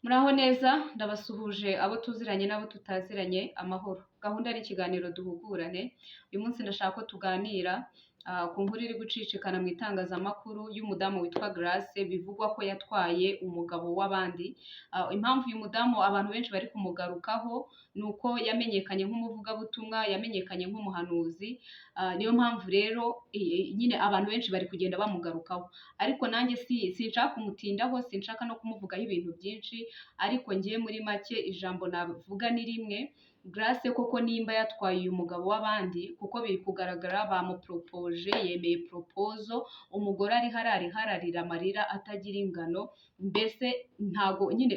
Muraho neza, ndabasuhuje abo tuziranye n'abo tutaziranye, amahoro. Gahunda ari ikiganiro duhugurane. Uyu munsi ndashaka ko tuganira ku nkuru iri gucicikana mu itangazamakuru y'umudamu witwa Grace bivugwa ko yatwaye umugabo w'abandi. Impamvu uyu mudamu abantu benshi bari kumugarukaho ni uko yamenyekanye nk'umuvugabutumwa, yamenyekanye nk'umuhanuzi. Niyo mpamvu rero nyine abantu benshi bari kugenda bamugarukaho. Ariko nanjye sinshaka kumutindaho, sinshaka no kumuvugaho ibintu byinshi, ariko ngiye muri make ijambo navuga ni rimwe. Grace koko nimba yatwaye uyu mugabo w'abandi kuko biri kugaragara bamuporopoje, yemeye poropozo, umugore ararira amarira atagira ingano, mbese ntago nyine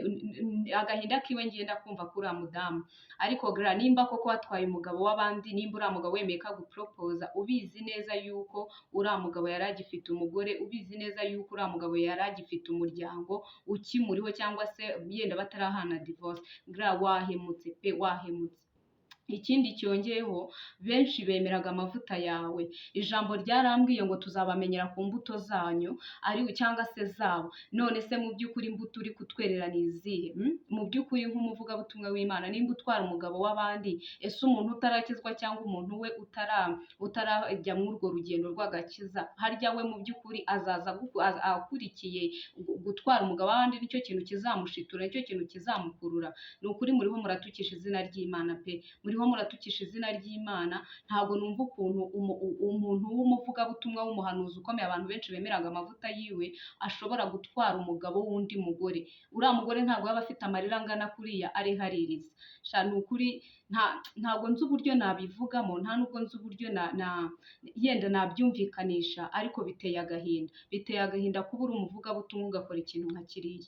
agahinda kiwe ngenda kumva kuri uriya mudamu. Ariko nimba koko watwaye umugabo w'abandi, nimba uriya mugabo wemeye ko aguporopoza, ubizi neza yuko uriya mugabo yari agifite umugore, ubizi neza yuko uriya mugabo yari agifite umuryango ukimuriho cyangwa se yenda batarahana divorce, wahemutse pe, wahemutse. Ikindi cyongeyeho, benshi bemeraga amavuta yawe. Ijambo ryarambwiye ngo tuzabamenyera ku mbuto zanyu, cyangwa se zabo. None se mu by'ukuri imbuto uri kutwerera ni izihe? Mu by'ukuri nk'umuvugabutumwa w'Imana, nimba utwara umugabo w'abandi, ese umuntu utarakizwa cyangwa umuntu we utarajya muri urwo rugendo rw'agakiza, harya we mu by'ukuri azaza akurikiye gutwara umugabo w'abandi, nicyo kintu kizamushitura, nicyo kintu kizamukurura? Ni ukuri muriho muratukisha izina ry'Imana pe, muriho muratukisha izina ry'Imana. Ntabwo numva ukuntu umuntu w'umuvugabutumwa w'umuhanuzi ukomeye abantu benshi bemeraga amavuta yiwe ashobora gutwara umugabo w'undi mugore. Uriya mugore ntabwo yaba afite amarira angana kuriya ariho aririza. Ni ukuri ntabwo nzi uburyo nabivugamo, nta nubwo nzi uburyo yenda nabyumvikanisha, ariko biteye agahinda kuba uri umuvugabutumwa ugakora ikintu nka kiriya.